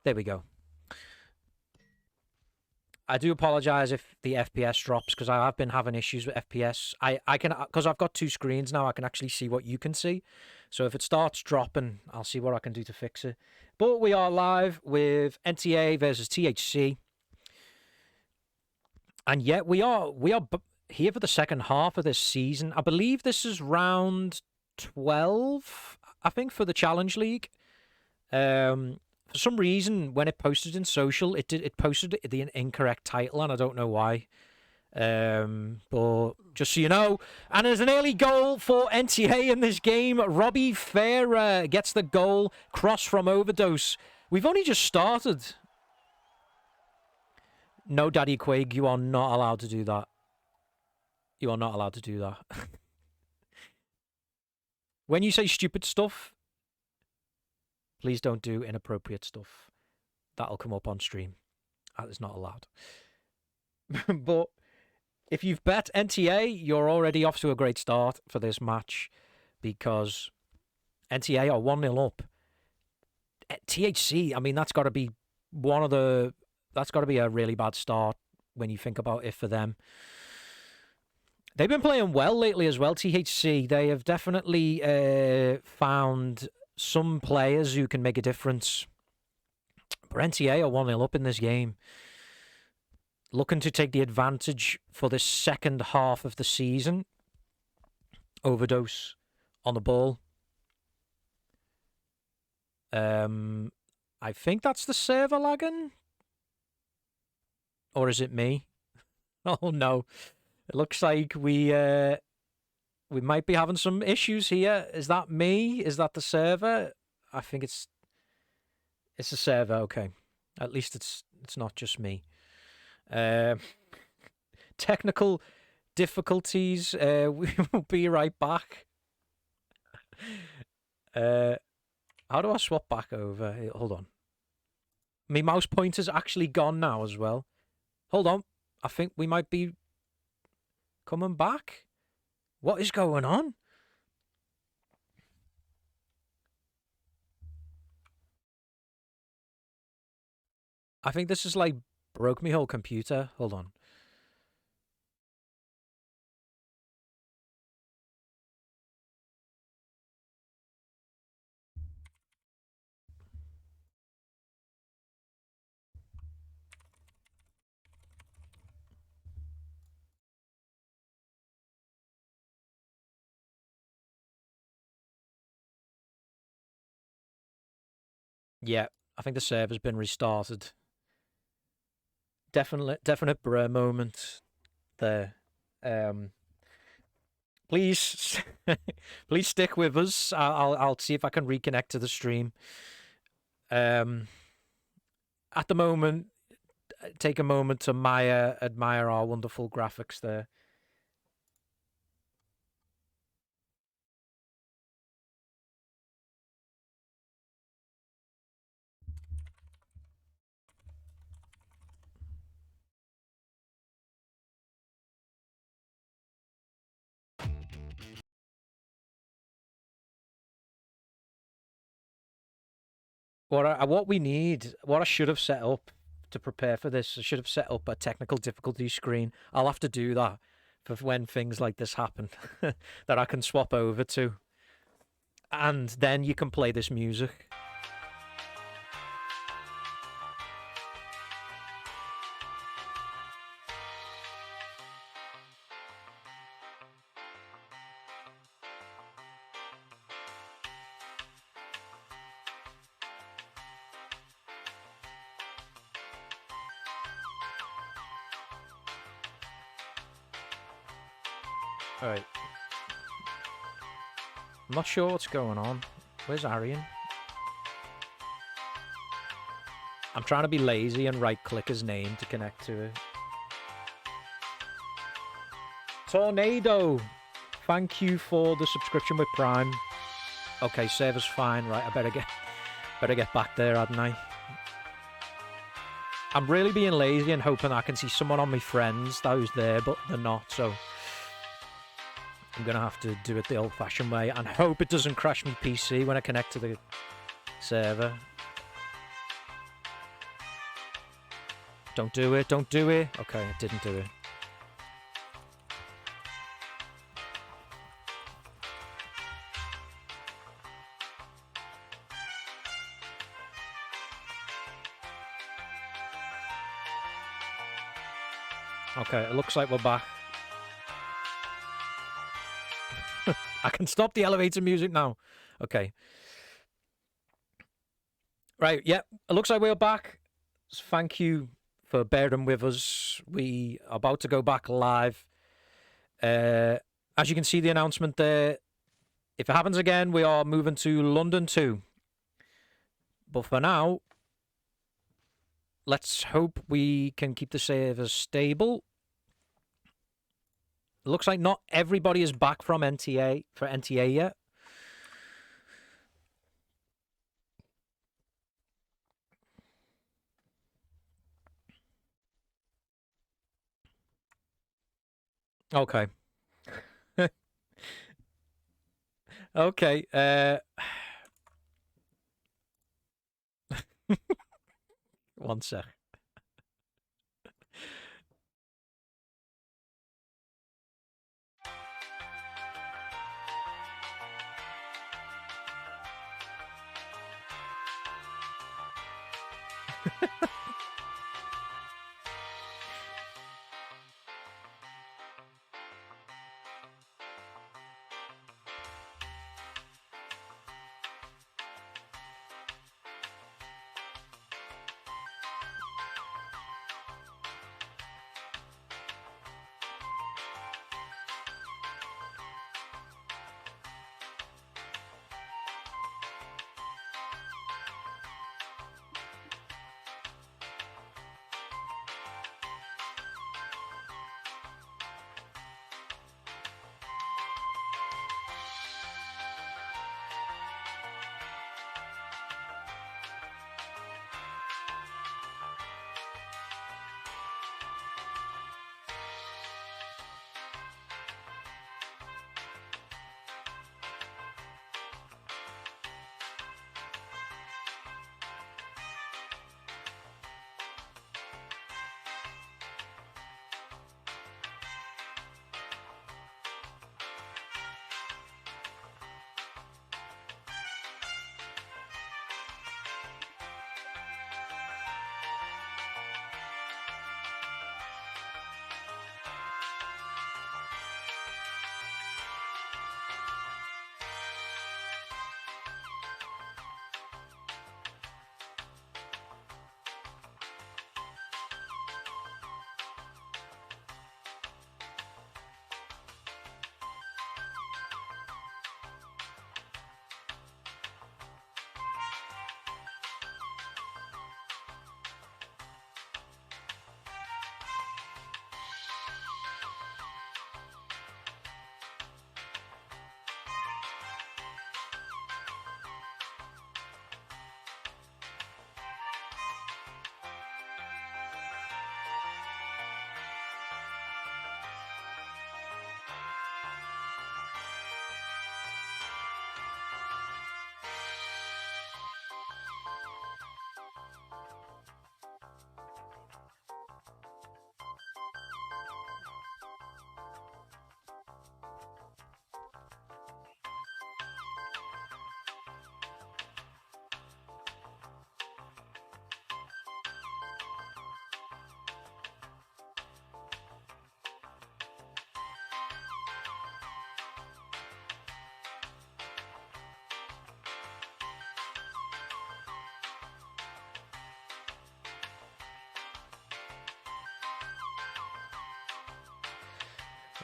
There we go. I do apologize if the FPS drops because I have been having issues with FPS. I can, because I've got two screens now, I can actually see what you can see. So if it starts dropping, I'll see what I can do to fix it. But we are live with NTA versus THC. And yet we are here for the second half of this season. I believe this is round 12, I think, for the Challenge League. For some reason, when it posted in social, it posted the incorrect title, and I don't know why. But just so you know, and there's an early goal for NTA in this game. Robbie Fair gets the goal, cross from Overdose. We've only just started. No, Daddy Quig, you are not allowed to do that. You are not allowed to do that. When you say stupid stuff, please don't do inappropriate stuff. That'll come up on stream. That is not allowed. But if you've bet NTA, you're already off to a great start for this match because NTA are 1-0 up. THC, I mean, that's got to be that's got to be a really bad start when you think about it for them. They've been playing well lately as well, THC. They have definitely found some players who can make a difference. But NTA are 1-0 up in this game. Looking to take the advantage for this second half of the season. Overdose on the ball. I think that's the server lagging. Or is it me? Oh no. It looks like we might be having some issues here. Is that me? Is that the server? I think it's the server. Okay, at least it's not just me. Technical difficulties. We will be right back. How do I swap back over? Hold on. My mouse pointer's actually gone now as well. Hold on. I think we might be coming back. What is going on? I think this is like broke me whole computer. Hold on. Yeah, I think the server's been restarted. Definite bruh moment there. Please, please stick with us. I'll see if I can reconnect to the stream. At the moment, take a moment to admire our wonderful graphics there. What we need, what I should have set up to prepare for this, I should have set up a technical difficulty screen. I'll have to do that for when things like this happen, that I can swap over to. And then you can play this music. Alright. I'm not sure what's going on. Where's Arian? I'm trying to be lazy and right-click his name to connect to it. Tornado! Thank you for the subscription with Prime. Okay, server's fine. Right, I better get back there, hadn't I? I'm really being lazy and hoping I can see someone on my friends that was there, but they're not, so I'm going to have to do it the old-fashioned way and hope it doesn't crash my PC when I connect to the server. Don't do it. Don't do it. Okay, I didn't do it. Okay, it looks like we're back. I can stop the elevator music now. Okay. Right, yeah, it looks like we're back. Thank you for bearing with us. We are about to go back live. As you can see the announcement there, if it happens again, we are moving to London too. But for now, let's hope we can keep the servers stable. It looks like not everybody is back from NTA yet. Okay. Okay. One sec.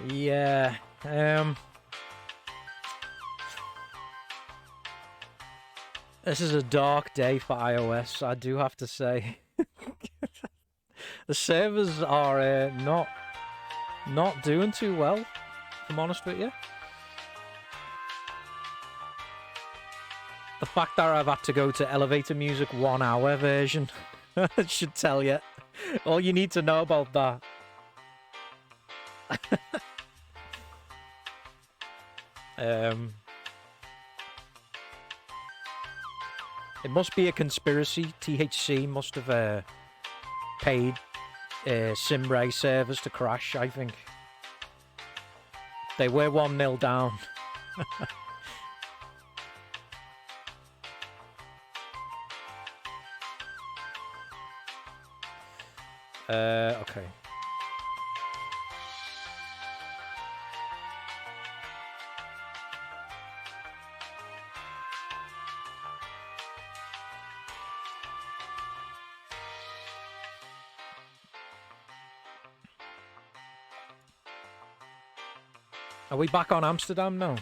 Yeah. This is a dark day for iOS, I do have to say. The servers are not doing too well, if I'm honest with you. The fact that I've had to go to elevator music 1 hour version should tell you all you need to know about that. It must be a conspiracy. THC must have paid Simray servers to crash, I think. They were 1-0 down. Okay. Are we back on Amsterdam now?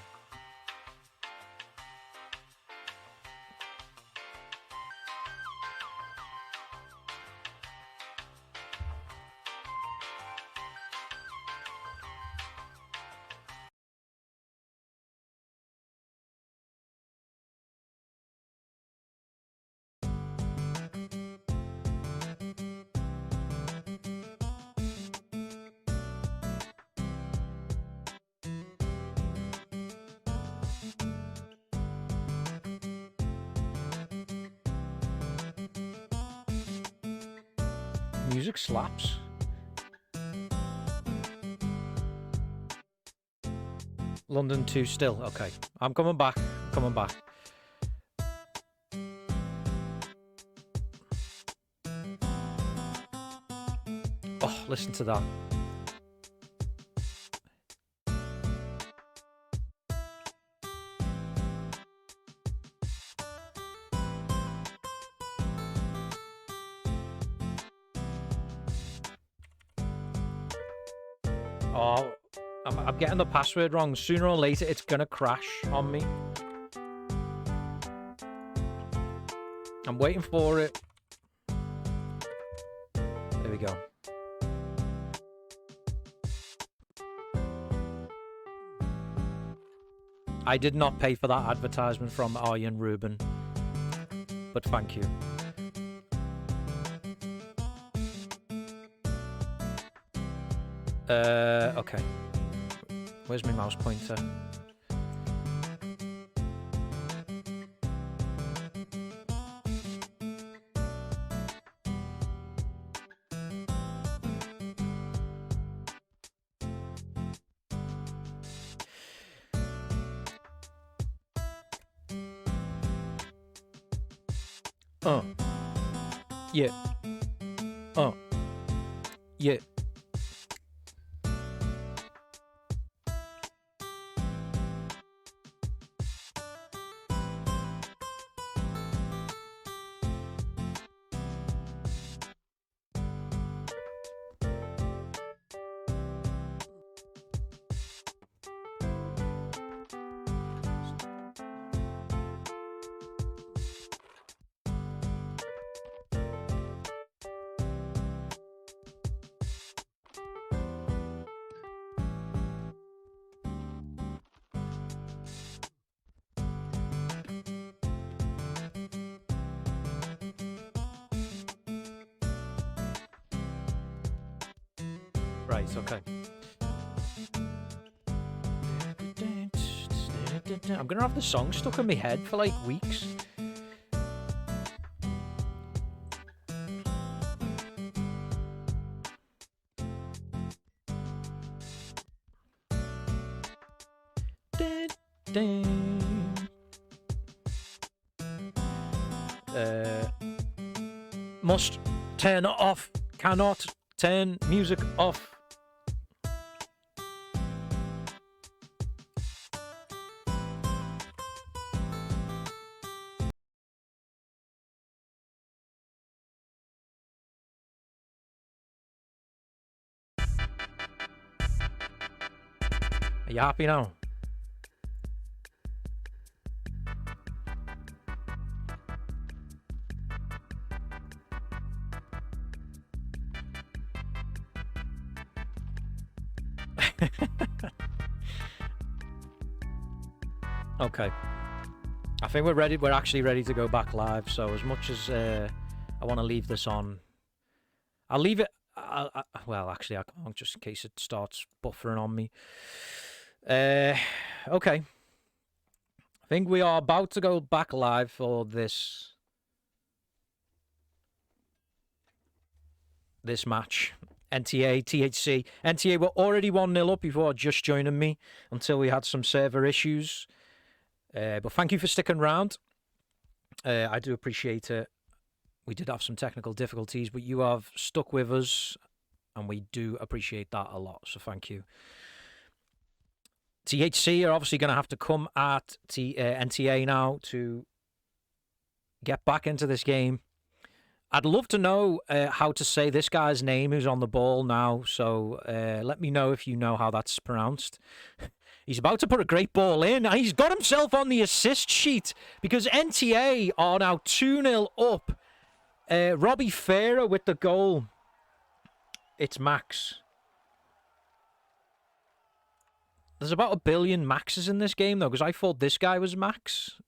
Music slaps. London 2 still. Okay. I'm coming back. I'm coming back. Oh, listen to that. Oh, I'm getting the password wrong. Sooner or later, it's going to crash on me. I'm waiting for it. There we go. I did not pay for that advertisement from Arjen Ruben, but thank you. Okay. Where's my mouse pointer? Yeah. Yeah. Right, okay. I'm gonna have the song stuck in my head for like weeks. Must turn it off. Cannot turn music off. Are you happy now? Okay. I think we're ready. We're actually ready to go back live. So as much as I want to leave this on, I'll leave it. Well, actually, I can't, just in case it starts buffering on me. Okay. I think we are about to go back live for this match. NTA, THC. NTA were already 1-0 up before just joining me until we had some server issues. But thank you for sticking around. I do appreciate it. We did have some technical difficulties, but you have stuck with us, and we do appreciate that a lot. So thank you. THC are obviously going to have to come at NTA now to get back into this game. I'd love to know how to say this guy's name who's on the ball now, so let me know if you know how that's pronounced. He's about to put a great ball in, and he's got himself on the assist sheet because NTA are now 2-0 up. Robbie Farah with the goal. It's Max. There's about 1 billion Maxes in this game, though, because I thought this guy was Max.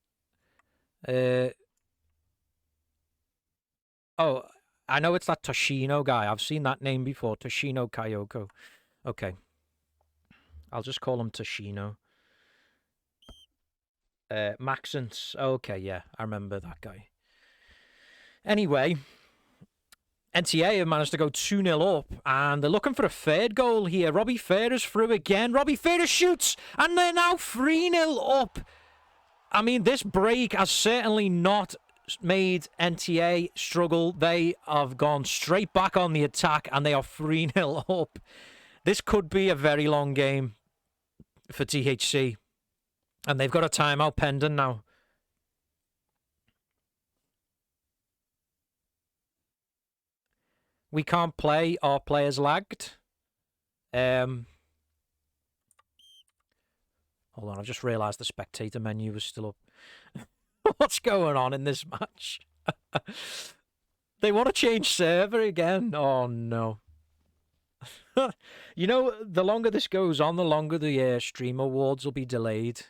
Oh, I know it's that Toshino guy. I've seen that name before. Toshino Kayoko. Okay. I'll just call him Toshino. Maxence. Okay, yeah. I remember that guy. Anyway, NTA have managed to go 2-0 up, and they're looking for a third goal here. Robbie Farah's through again. Robbie Farah shoots, and they're now 3-0 up. I mean, this break has certainly not made NTA struggle. They have gone straight back on the attack, and they are 3-0 up. This could be a very long game for THC, and they've got a timeout pending now. We can't play. Our players lagged. Hold on, I just realised the spectator menu was still up. What's going on in this match? They want to change server again? Oh, no. You know, the longer this goes on, the longer the Stream Awards will be delayed,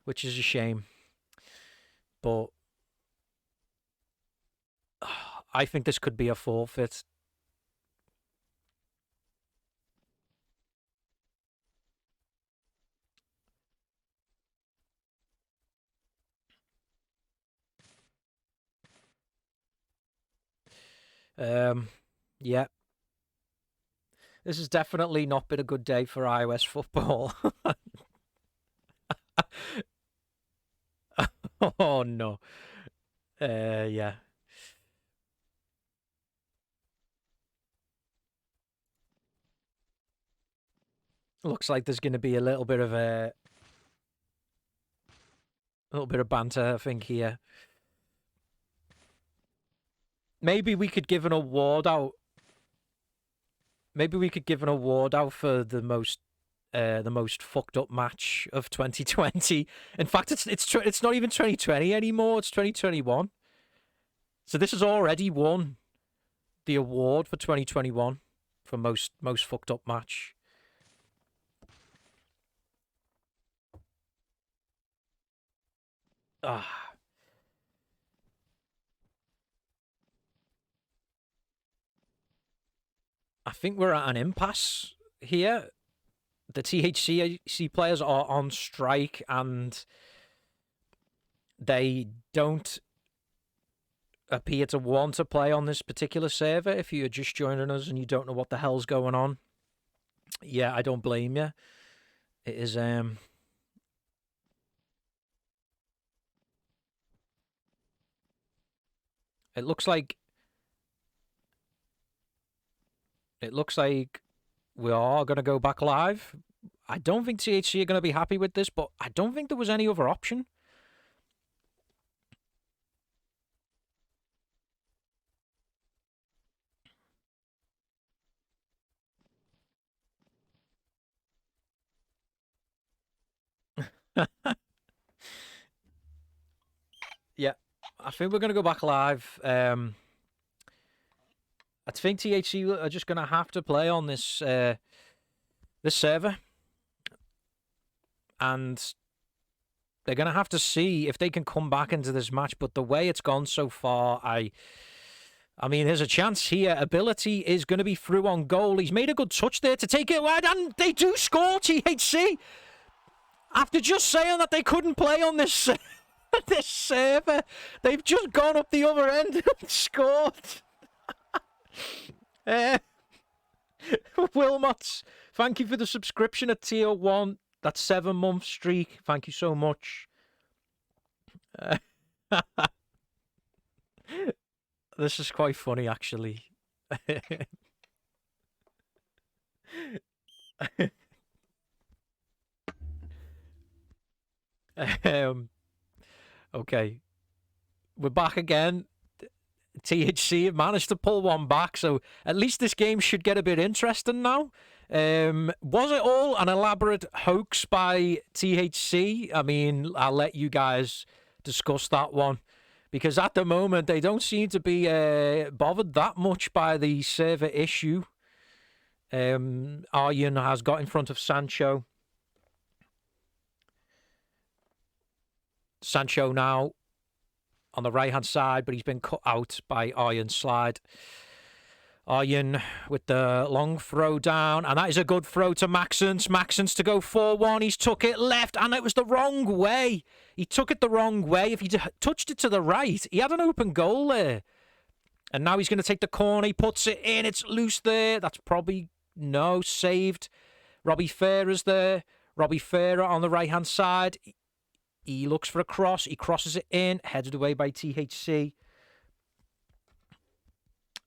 which is a shame. But I think this could be a forfeit. Yeah. This has definitely not been a good day for iOS football. Oh, no. Yeah. Looks like there's going to be a little bit of banter, I think, here. Maybe we could give an award out. Maybe we could give an award out for the most fucked up match of 2020. In fact, it's not even 2020 anymore. It's 2021. So this has already won the award for 2021 for most fucked up match. Ah. I think we're at an impasse here. The THC players are on strike, and they don't appear to want to play on this particular server. If you're just joining us and you don't know what the hell's going on, yeah, I don't blame you. It is it looks like we are going to go back live. I don't think THC are going to be happy with this, but I don't think there was any other option. Yeah, I think we're going to go back live. I think THC are just going to have to play on this this server, and they're going to have to see if they can come back into this match. But the way it's gone so far, I mean, there's a chance here. Ability is going to be through on goal. He's made a good touch there to take it wide, and they do score, THC. After just saying that they couldn't play on this this server, they've just gone up the other end and scored. Wilmots, thank you for the subscription at tier 1. That 7-month streak. Thank you so much. This is quite funny, actually. Okay. We're back again. THC have managed to pull one back, so at least this game should get a bit interesting now. Was it all an elaborate hoax by THC? I mean, I'll let you guys discuss that one, because at the moment they don't seem to be bothered that much by the server issue. Arjen has got in front of Sancho. Sancho now on the right-hand side, but he's been cut out by Arjen's slide. Arjen with the long throw down, and that is a good throw to Maxence. Maxence to go 4-1. He's took it left, and it was the wrong way. He took it the wrong way. If he touched it to the right, he had an open goal there. And now he's going to take the corner. He puts it in. It's loose there. That's probably, no, saved. Robbie Ferrer's there. Robbie Ferrer on the right-hand side. He looks for a cross. He crosses it in. Headed away by THC.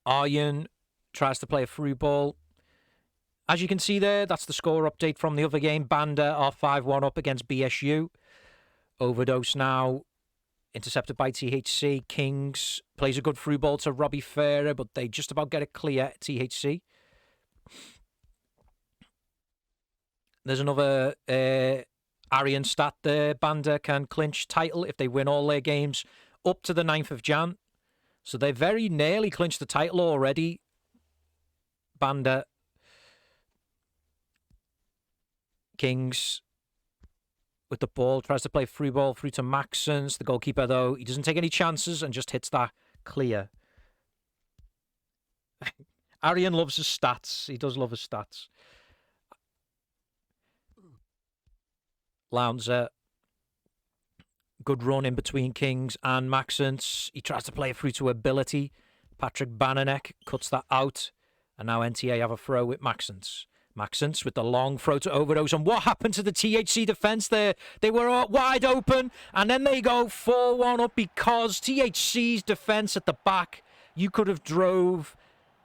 Arjen tries to play a through ball. As you can see there, that's the score update from the other game. Banda are 5-1 up against BSU. Overdose now intercepted by THC. Kings plays a good through ball to Robbie Ferrer, but they just about get it clear, THC. There's another Arjen stat there. Banda can clinch title if they win all their games up to the 9th of Jan. So they very nearly clinched the title already. Banda. Kings with the ball. Tries to play free ball through to Maxence. The goalkeeper, though, he doesn't take any chances and just hits that clear. Arjen loves his stats. He does love his stats. Lounzer. Good run in between Kings and Maxence. He tries to play it through to Ability. Patrick Bananek cuts that out. And now NTA have a throw with Maxence. Maxence with the long throw to Overdose. And what happened to the THC defence there? They were wide open. And then they go 4-1 up because THC's defence at the back, you could have drove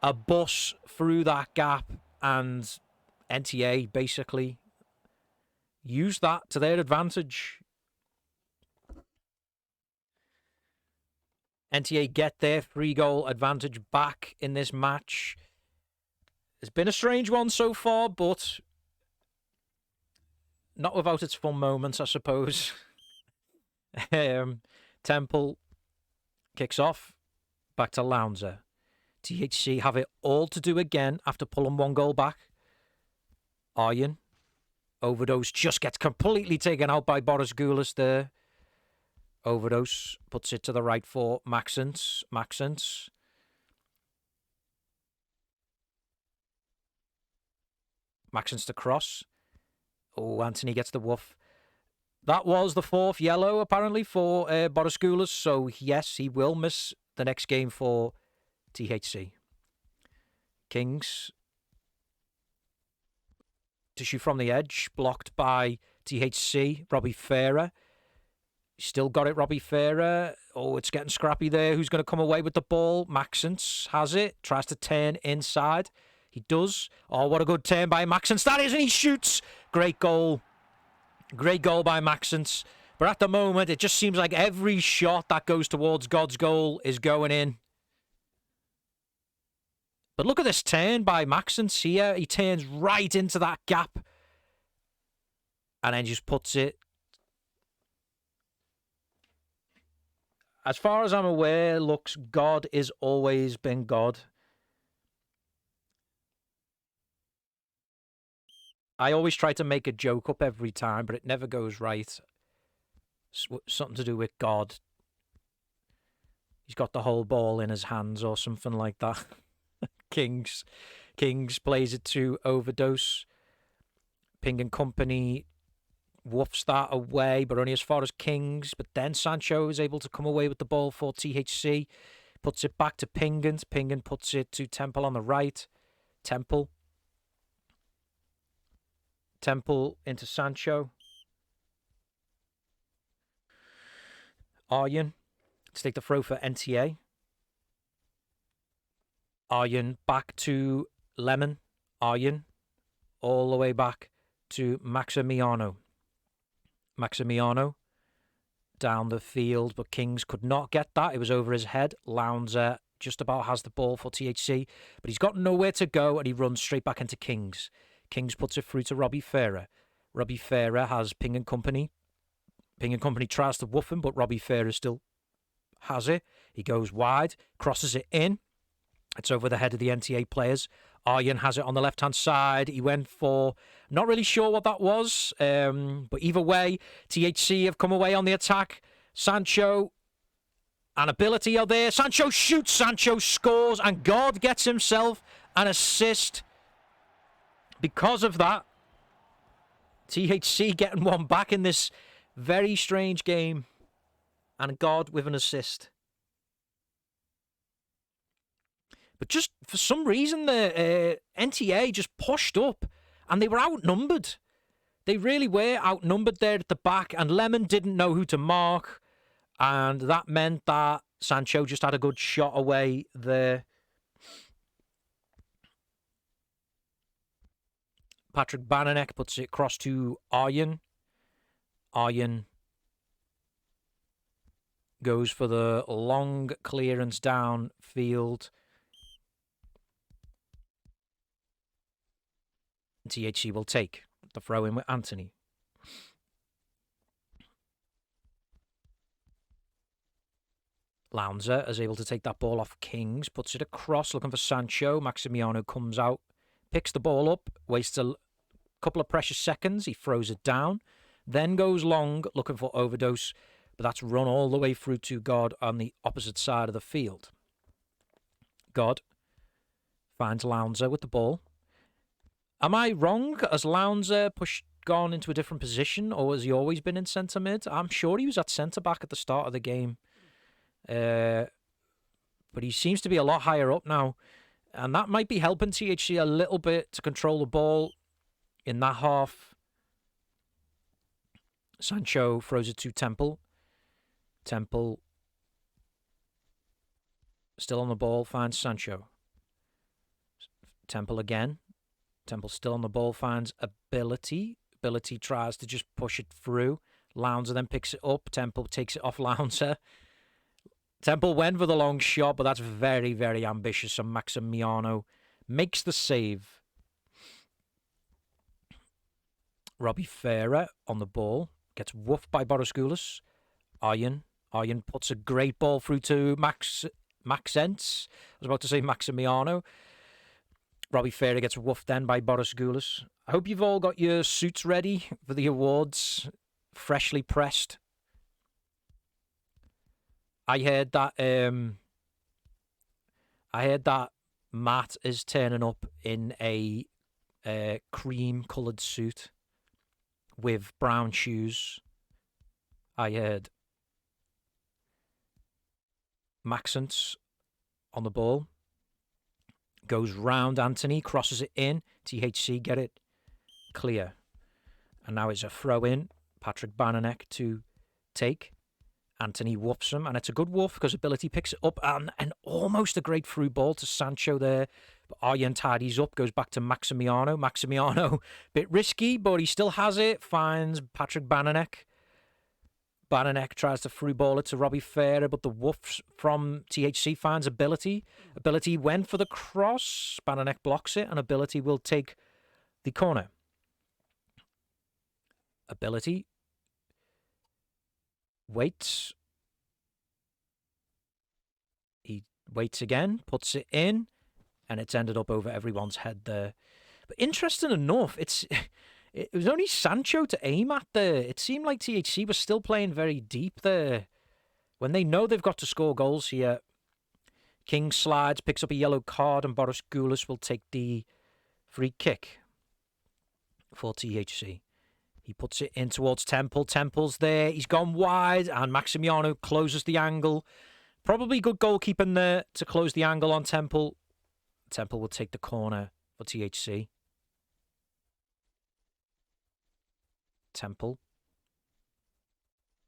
a bus through that gap. And NTA basically used that to their advantage. NTA get their 3-goal advantage back in this match. It's been a strange one so far, but not without its fun moments, I suppose. Temple kicks off. Back to Lounzer. THC have it all to do again after pulling 1 goal back. Arjen. Overdose just gets completely taken out by Boris Goulas there. Overdose puts it to the right for Maxence. Maxence. Maxence to cross. Oh, Anthony gets the woof. That was the 4th yellow, apparently, for Boris Goulas. So, yes, he will miss the next game for THC. Kings. To shoot from the edge. Blocked by THC. Robbie Ferrer. Still got it, Robbie Ferrer. Oh, it's getting scrappy there. Who's going to come away with the ball? Maxence has it. Tries to turn inside. He does. Oh, what a good turn by Maxence. That is, and he shoots. Great goal. Great goal by Maxence. But at the moment, it just seems like every shot that goes towards God's goal is going in. But look at this turn by Maxence here. He turns right into that gap. And then just puts it. As far as I'm aware, looks, God is always been God. I always try to make a joke up every time, but it never goes right. Something to do with God. He's got the whole ball in his hands or something like that. Kings plays it to Overdose. Ping and Company woofs that away, but only as far as Kings. But then Sancho is able to come away with the ball for THC. Puts it back to Pingan. Pingan puts it to Temple on the right. Temple Temple into Sancho. Arjen to take the throw for NTA. Arjen back to Lemon. Arjen all the way back to Maximiano. Maximiano down the field, but Kings could not get that. It was over his head. Lounzer just about has the ball for THC, but he's got nowhere to go, and he runs straight back into Kings. Kings puts it through to Robbie Farah. Robbie Farah has Ping and Company. Ping and Company tries to woof him, but Robbie Farah still has it. He goes wide, crosses it in. It's over the head of the NTA players. Arjen has it on the left-hand side. He went for... Not really sure what that was. But either way, THC have come away on the attack. Sancho and Ability are there. Sancho shoots. Sancho scores. And God gets himself an assist. Because of that, THC getting one back in this very strange game. And God with an assist. But just for some reason, the NTA just pushed up and they were outnumbered. They really were outnumbered there at the back, and Lemon didn't know who to mark. And that meant that Sancho just had a good shot away there. Patrick Bananek puts it across to Arjen. Arjen goes for the long clearance downfield. THC will take the throw in with Anthony. Lounzer is able to take that ball off Kings, puts it across, looking for Sancho. Maximiano comes out, picks the ball up, wastes a couple of precious seconds. He throws it down, then goes long, looking for Overdose, but that's run all the way through to God on the opposite side of the field. God finds Lounzer with the ball. Am I wrong? Has Lounzer gone into a different position, or has he always been in centre mid? I'm sure he was at centre back at the start of the game. But he seems to be a lot higher up now. And that might be helping THC a little bit to control the ball in that half. Sancho throws it to Temple. Temple still on the ball, finds Sancho. Temple again. Temple still on the ball, finds Ability. Ability tries to just push it through. Lounzer then picks it up. Temple takes it off Lounzer. Temple went for the long shot, but that's very, very ambitious. And Maximiano makes the save. Robbie Farah on the ball. Gets woofed by Borosgulis. Arjen puts a great ball through to Maxence. I was about to say Maximiano. Robbie Farah gets woofed then by Borosgulis. I hope you've all got your suits ready for the awards. Freshly pressed. I heard that Matt is turning up in a cream-coloured suit with brown shoes. I heard Maxence on the ball. Goes round Anthony, crosses it in. THC get it clear. And now it's a throw in. Patrick Bananek to take. Anthony woofs him, and it's a good woof because Ability picks it up, and almost a great through ball to Sancho there. But Arjen tidies up, goes back to Maximiano. Maximiano, bit risky, but he still has it. Finds Patrick Bananek. Bananek tries to through ball it to Robbie Farah, but the woofs from THC finds Ability. Ability went for the cross. Bananek blocks it, and Ability will take the corner. Ability waits. He waits again, puts it in, and it's ended up over everyone's head there. But interesting enough, it was only Sancho to aim at there. It seemed like THC was still playing very deep there. When they know they've got to score goals here, King slides, picks up a yellow card, and Boris Goulas will take the free kick for THC. He puts it in towards Temple. Temple's there. He's gone wide, and Maximiano closes the angle. Probably good goalkeeping there to close the angle on Temple. Temple will take the corner for THC. Temple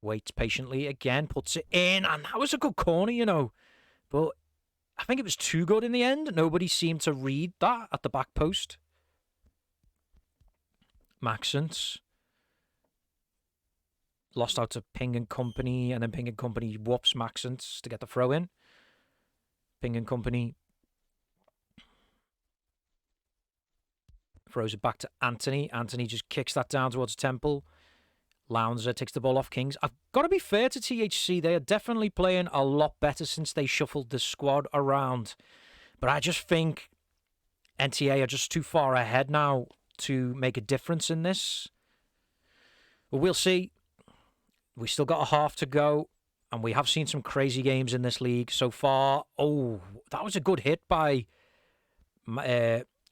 waits patiently again, puts it in, and that was a good corner, you know. But I think it was too good in the end. Nobody seemed to read that at the back post. Maxence lost out to Ping and Company, and then Ping and Company whoops Maxence to get the throw in. Ping and Company throws it back to Anthony. Anthony just kicks that down towards Temple. Lowndes takes the ball off Kings. I've got to be fair to THC. They are definitely playing a lot better since they shuffled the squad around. But I just think NTA are just too far ahead now to make a difference in this. But we'll see. We still got a half to go, and we have seen some crazy games in this league so far. Oh, that was a good hit by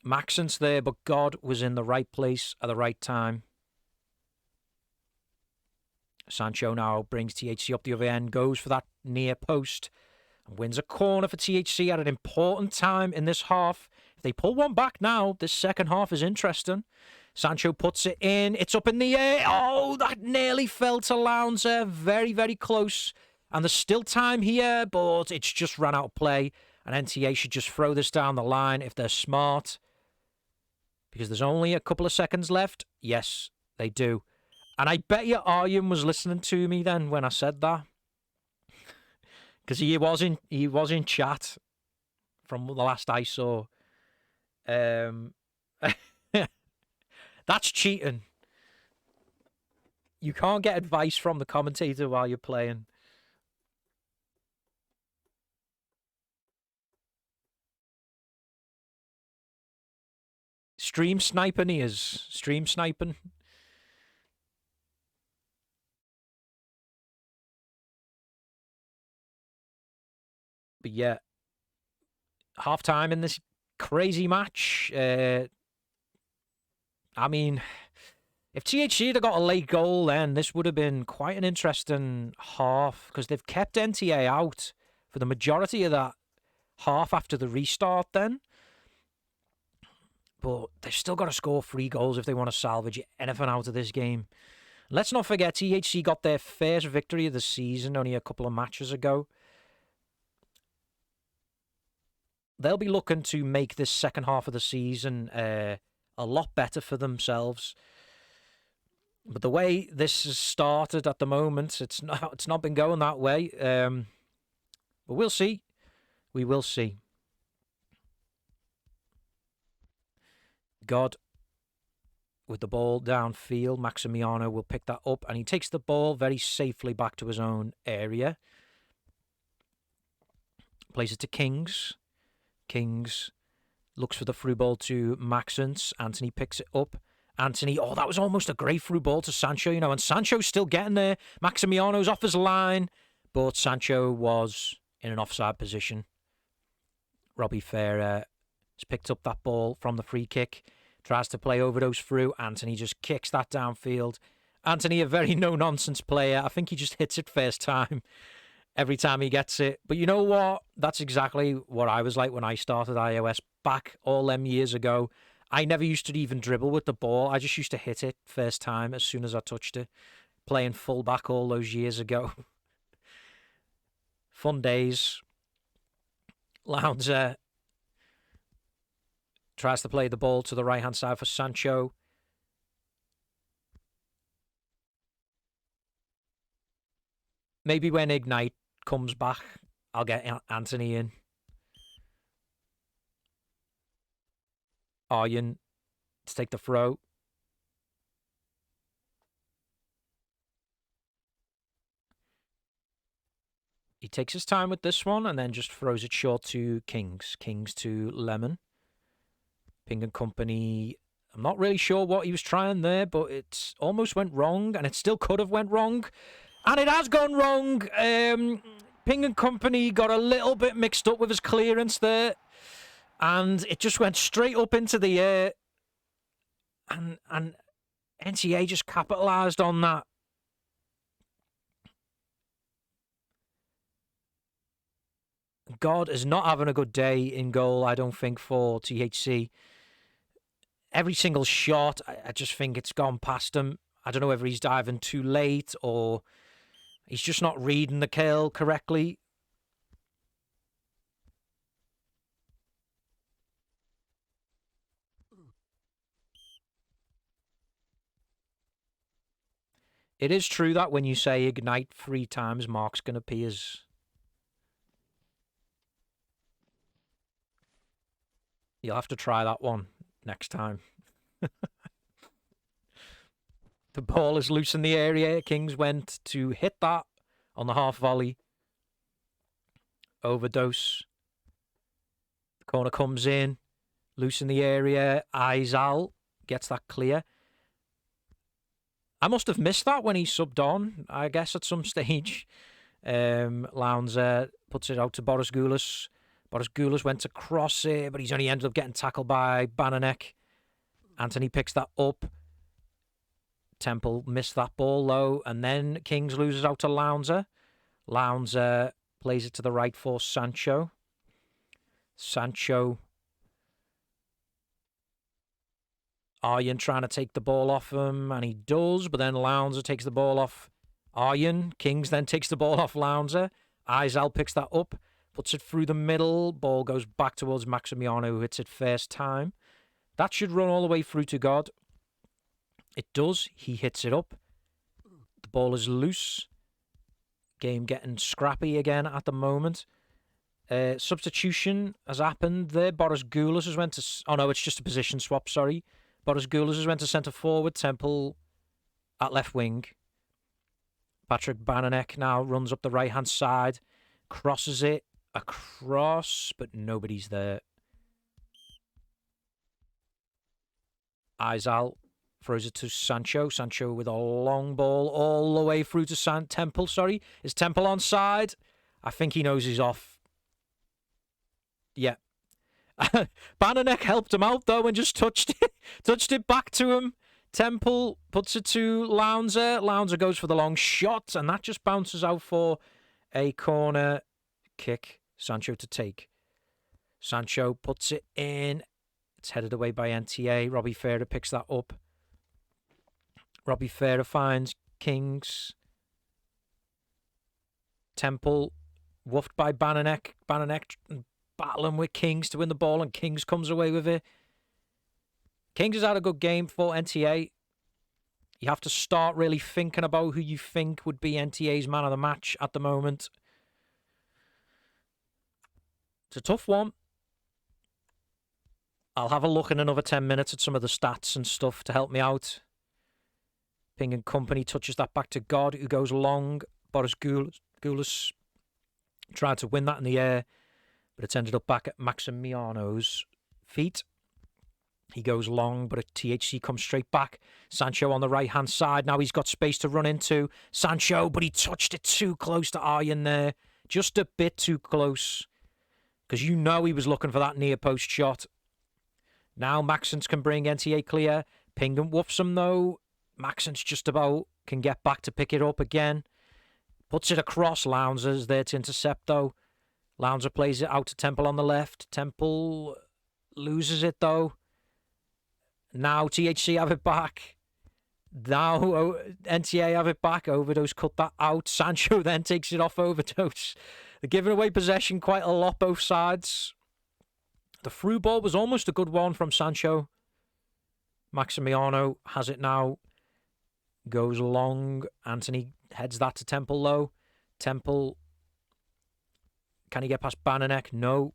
Maxence there, but God was in the right place at the right time. Sancho now brings THC up the other end, goes for that near post, and wins a corner for THC at an important time in this half. If they pull one back now, this second half is interesting. Sancho puts it in. It's up in the air. Oh, that nearly fell to Lowndes. Very, very close. And there's still time here, but it's just run out of play. And NTA should just throw this down the line if they're smart. Because there's only a couple of seconds left. Yes, they do. And I bet you Arjen was listening to me then when I said that. Because he was in chat from the last I saw. That's cheating. You can't get advice from the commentator while you're playing. Stream sniping he is. Stream sniping. But yeah, half-time in this crazy match. I mean, if THC had got a late goal, then this would have been quite an interesting half, because they've kept NTA out for the majority of that half after the restart then. But they've still got to score 3 goals if they want to salvage anything out of this game. Let's not forget, THC got their first victory of the season only a couple of matches ago. They'll be looking to make this second half of the season a lot better for themselves. But the way this has started at the moment, it's not been going that way. But we'll see. We will see. God with the ball downfield. Maximiano will pick that up, and he takes the ball very safely back to his own area. Plays it to Kings. Kings looks for the through ball to Maxence. Anthony picks it up. Anthony, oh, that was almost a great through ball to Sancho, you know, and Sancho's still getting there. Maximiano's off his line, but Sancho was in an offside position. Robbie Ferrer has picked up that ball from the free kick, tries to play over those through. Anthony just kicks that downfield. Anthony, a very no-nonsense player. I think he just hits it first time every time he gets it. But you know what? That's exactly what I was like when I started iOS back all them years ago. I never used to even dribble with the ball. I just used to hit it first time as soon as I touched it. Playing fullback all those years ago. Fun days. Lowndes tries to play the ball to the right-hand side for Sancho. Maybe when Ignite comes back, I'll get Anthony in. Arjen to take the throw. He takes his time with this one and then just throws it short to Kings. Kings to Lemon. Ping and Company. I'm not really sure what he was trying there, but it almost went wrong, and it still could have went wrong. And it has gone wrong. Ping and Company got a little bit mixed up with his clearance there. And it just went straight up into the air. And NTA just capitalised on that. God is not having a good day in goal, I don't think, for THC. Every single shot, I just think it's gone past him. I don't know whether he's diving too late or he's just not reading the curl correctly. It is true that when you say ignite 3 times, Mark's going to appears. You'll have to try that one next time. The ball is loose in the area. Kings went to hit that on the half volley. Overdose. The corner comes in. Loose in the area. Aizal gets that clear. I must have missed that when he subbed on, I guess, at some stage. Lounzer puts it out to Boris Goulas. Boris Goulas went to cross it, but he's only ended up getting tackled by Bananek. Anthony picks that up. Temple missed that ball low, and then Kings loses out to Lounzer. Lounzer plays it to the right for Sancho. Sancho. Arjen trying to take the ball off him, and he does, but then Lounzer takes the ball off Arjen. Kings then takes the ball off Lounzer. Aizal picks that up, puts it through the middle. Ball goes back towards Maximiano, who hits it first time. That should run all the way through to God. It does. He hits it up. The ball is loose. Game getting scrappy again at the moment. Substitution has happened there. Boris Goulas has went to... Oh, no, it's just a position swap, sorry. Boris Goulas has went to centre forward. Temple at left wing. Patrick Bananek now runs up the right-hand side. Crosses it across, but nobody's there. Aizal throws it to Sancho. Sancho with a long ball all the way through to Temple. Sorry, is Temple onside? I think he knows he's off. Yeah. Bananek helped him out though and just touched it back to him. Temple puts it to Lounzer. Lounzer goes for the long shot, and that just bounces out for a corner kick. Sancho to take. Sancho puts it in. It's headed away by NTA. Robbie Ferrer picks that up. Robbie Ferrer finds Kings. Temple woofed by Bananek. Bananek battling with Kings to win the ball, and Kings comes away with it. Kings has had a good game for NTA. You have to start really thinking about who you think would be NTA's man of the match at the moment. It's a tough one. I'll have a look in another 10 minutes at some of the stats and stuff to help me out. Ping and Company touches that back to God, who goes long. Boris Goulas tried to win that in the air, but it's ended up back at Maximiano's feet. He goes long, but THC comes straight back. Sancho on the right-hand side. Now he's got space to run into. Sancho, but he touched it too close to Arjen there. Just a bit too close. Because you know he was looking for that near-post shot. Now Maxence can bring NTA clear. Pingham woofs him though. Maxence just about can get back to pick it up again. Puts it across. Lounzer's there to intercept though. Lounzer plays it out to Temple on the left. Temple loses it though. Now THC have it back. Now NTA have it back. Overdose cut that out. Sancho then takes it off Overdose. They're giving away possession quite a lot both sides. The through ball was almost a good one from Sancho. Maximiano has it now. Goes long. Anthony heads that to Temple low. Temple. Can he get past Bananek? No.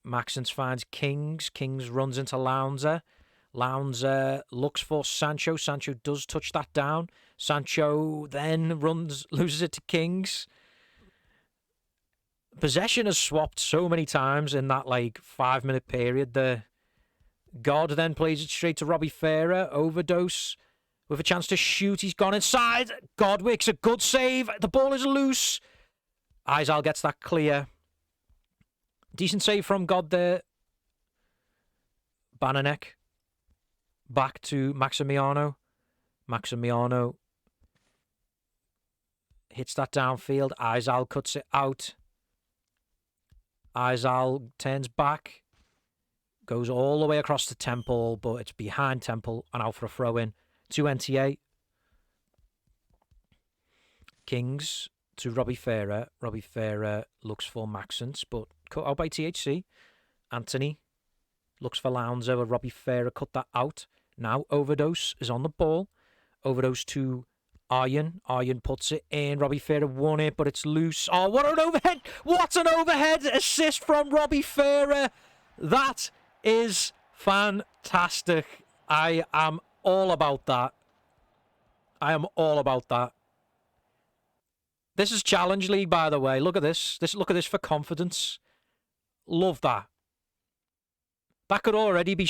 Maxence finds Kings. Kings runs into Lounzer. Lounzer looks for Sancho. Sancho does touch that down. Sancho then loses it to Kings. Possession has swapped so many times in that 5-minute period there. God then plays it straight to Robbie Ferrer. Overdose with a chance to shoot. He's gone inside. Godwick's a good save. The ball is loose. Aizal gets that clear. Decent save from God there. Bananek. Back to Maximiano. Maximiano hits that downfield. Aizal cuts it out. Aizal turns back. Goes all the way across to Temple, but it's behind Temple and out for a throw-in. to NTA. Kings to Robbie Farah. Robbie Farah looks for Maxence, but cut out by THC. Anthony looks for Lounzer, but Robbie Farah cut that out. Now Overdose is on the ball. Overdose to Arjen. Arjen puts it in. Robbie Farah won it, but it's loose. Oh, what an overhead! What an overhead assist from Robbie Farah! That is fantastic. I am all about that. I am all about that. This is Challenge League, by the way. Look at this. Look at this for confidence. Love that. That could already be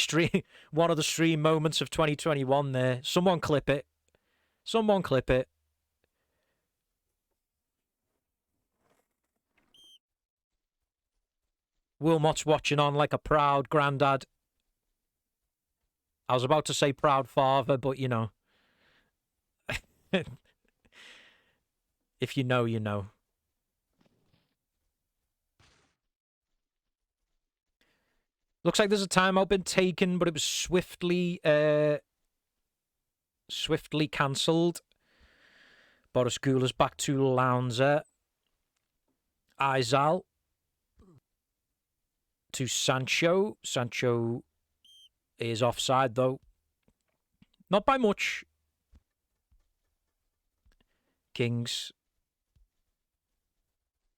one of the stream moments of 2021 there. Someone clip it. Someone clip it. Wilmot's watching on like a proud granddad. I was about to say proud father, but you know. If you know, you know. Looks like there's a timeout been taken, but it was swiftly cancelled. Boris Gula's back to Lounzer. Izal to Sancho. Sancho is offside, though. Not by much. Kings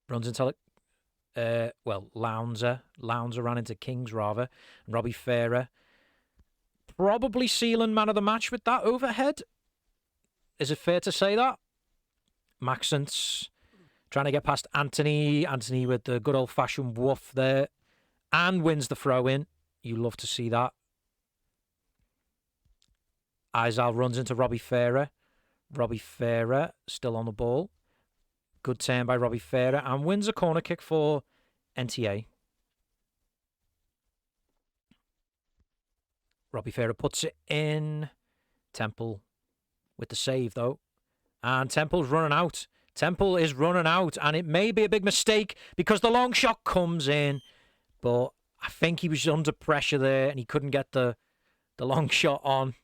runs into Lounzer. Lounzer ran into Kings, rather. And Robbie Farah probably sealing man of the match with that overhead. Is it fair to say that? Maxence trying to get past Anthony. Anthony with the good old-fashioned woof there. And wins the throw-in. You love to see that. Izal runs into Robbie Farah. Robbie Farah still on the ball. Good turn by Robbie Farah and wins a corner kick for NTA. Robbie Farah puts it in. Temple with the save, though. And Temple's running out. Temple is running out, and it may be a big mistake because the long shot comes in. But I think he was under pressure there, and he couldn't get the long shot on.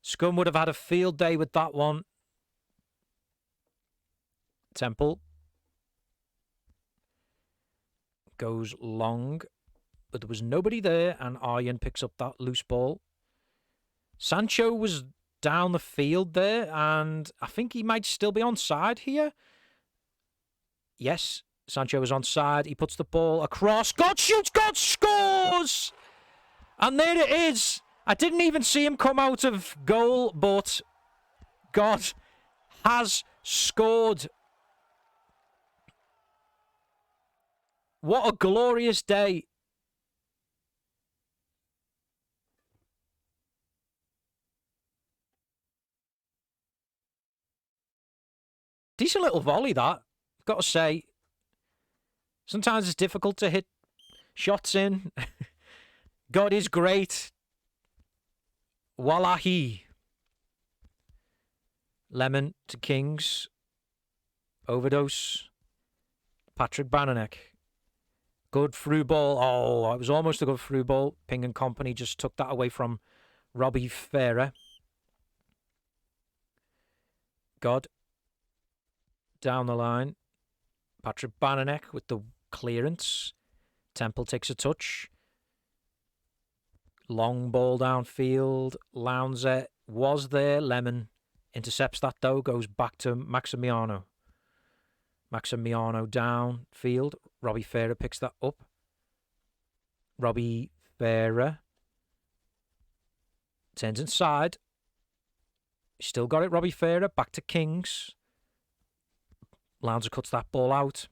Scum would have had a field day with that one. Temple goes long, but there was nobody there, and Arjen picks up that loose ball. Sancho was down the field there, and I think he might still be onside here. Yes, Sancho is onside. He puts the ball across. God shoots, God scores! And there it is. I didn't even see him come out of goal, but God has scored. What a glorious day. Decent little volley, that. I've got to say. Sometimes it's difficult to hit shots in. God is great. Wallahi. Lemon to Kings. Overdose. Patrick Bananek. Good through ball. Oh, it was almost a good through ball. Ping and company just took that away from Robbie Farah. God. Down the line. Patrick Bananek with the clearance. Temple takes a touch. Long ball downfield. Lounzer was there. Lemon intercepts that, though. Goes back to Maximiano. Maximiano downfield. Robbie Farah picks that up. Robbie Farah turns inside. Still got it, Robbie Farah. Back to Kings. Lounzer cuts that ball out.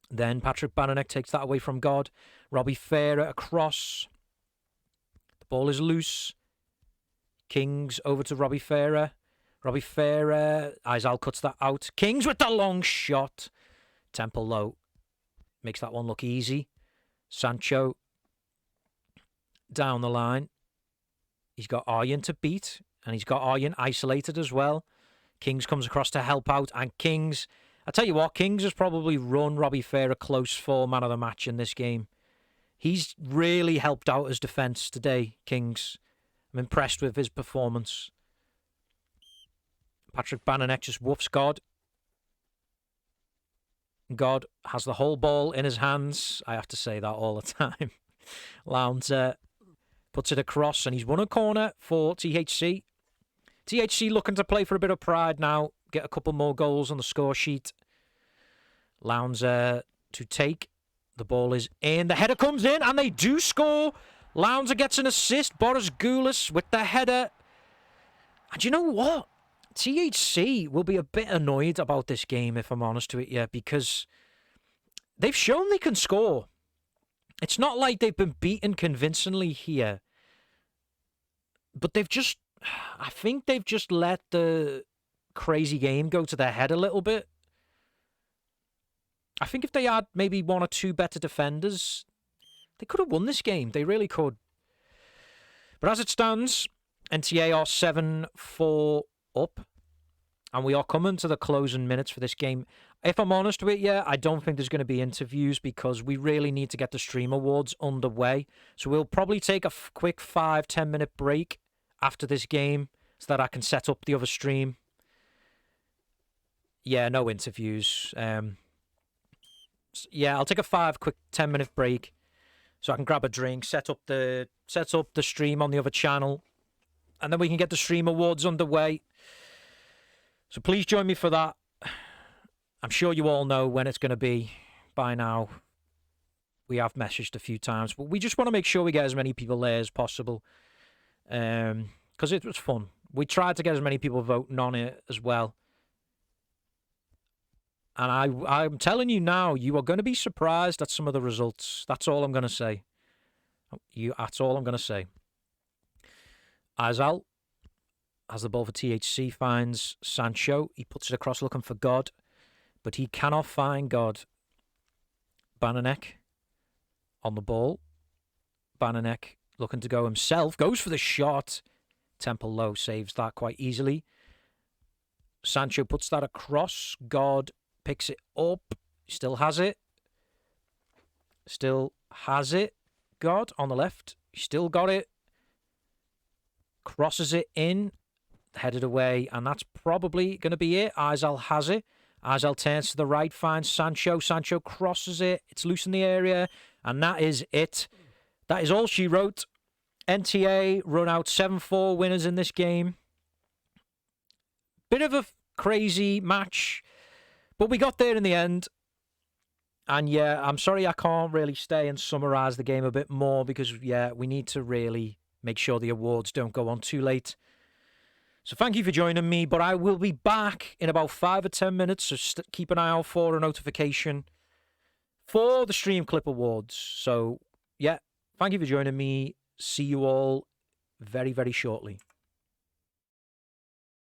Then Patrick Bananek takes that away from God. Robbie Farah across. The ball is loose. Kings over to Robbie Farah. Robbie Farah. Izal cuts that out. Kings with the long shot. Temple low. Makes that one look easy. Sancho down the line. He's got Arjen to beat. And he's got Arjen isolated as well. Kings comes across to help out. And Kings, I tell you what, Kings has probably run Robbie Farah close for man of the match in this game. He's really helped out his defence today, Kings. I'm impressed with his performance. Patrick Bananek just woofs God. God has the whole ball in his hands. I have to say that all the time. Lowndes puts it across, and he's won a corner for THC. THC looking to play for a bit of pride now. Get a couple more goals on the score sheet. Lowndes to take. The ball is in. The header comes in, and they do score. Lowndes gets an assist. Boris Goulis with the header. And you know what? THC will be a bit annoyed about this game, if I'm honest with you, because they've shown they can score. It's not like they've been beaten convincingly here. But I think they've just let the crazy game go to their head a little bit. I think if they had maybe one or two better defenders, they could have won this game. They really could. But as it stands, NTA are 7-4 up. And we are coming to the closing minutes for this game. If I'm honest with you, I don't think there's going to be interviews because we really need to get the Stream Awards underway. So we'll probably take a quick 5-10 minute break after this game so that I can set up the other stream. Yeah, no interviews. Yeah, I'll take a quick 10 minute break so I can grab a drink, set up the stream on the other channel, and then we can get the Stream Awards underway. So please join me for that. I'm sure you all know when it's going to be by now. We have messaged a few times, but we just want to make sure we get as many people there as possible. Because it was fun. We tried to get as many people voting on it as well. And I'm telling you now, you are going to be surprised at some of the results. That's all I'm going to say. That's all I'm going to say. Azal has the ball for THC, finds Sancho. He puts it across looking for God, but he cannot find God. Bananek on the ball. Bananek looking to go himself. Goes for the shot. Temple Low saves that quite easily. Sancho puts that across. God picks it up. Still has it. Still has it. God on the left. Still got it. Crosses it in. Headed away. And that's probably going to be it. Izal has it. Izal turns to the right. Finds Sancho. Sancho crosses it. It's loose in the area. And that is it. That is all she wrote. NTA run out 7-4 winners in this game. Bit of a crazy match. But we got there in the end. And yeah, I'm sorry I can't really stay and summarise the game a bit more because, yeah, we need to really make sure the awards don't go on too late. So thank you for joining me, but I will be back in about 5 or 10 minutes, so keep an eye out for a notification for the Stream Clip Awards. So, yeah, thank you for joining me. See you all very, very shortly.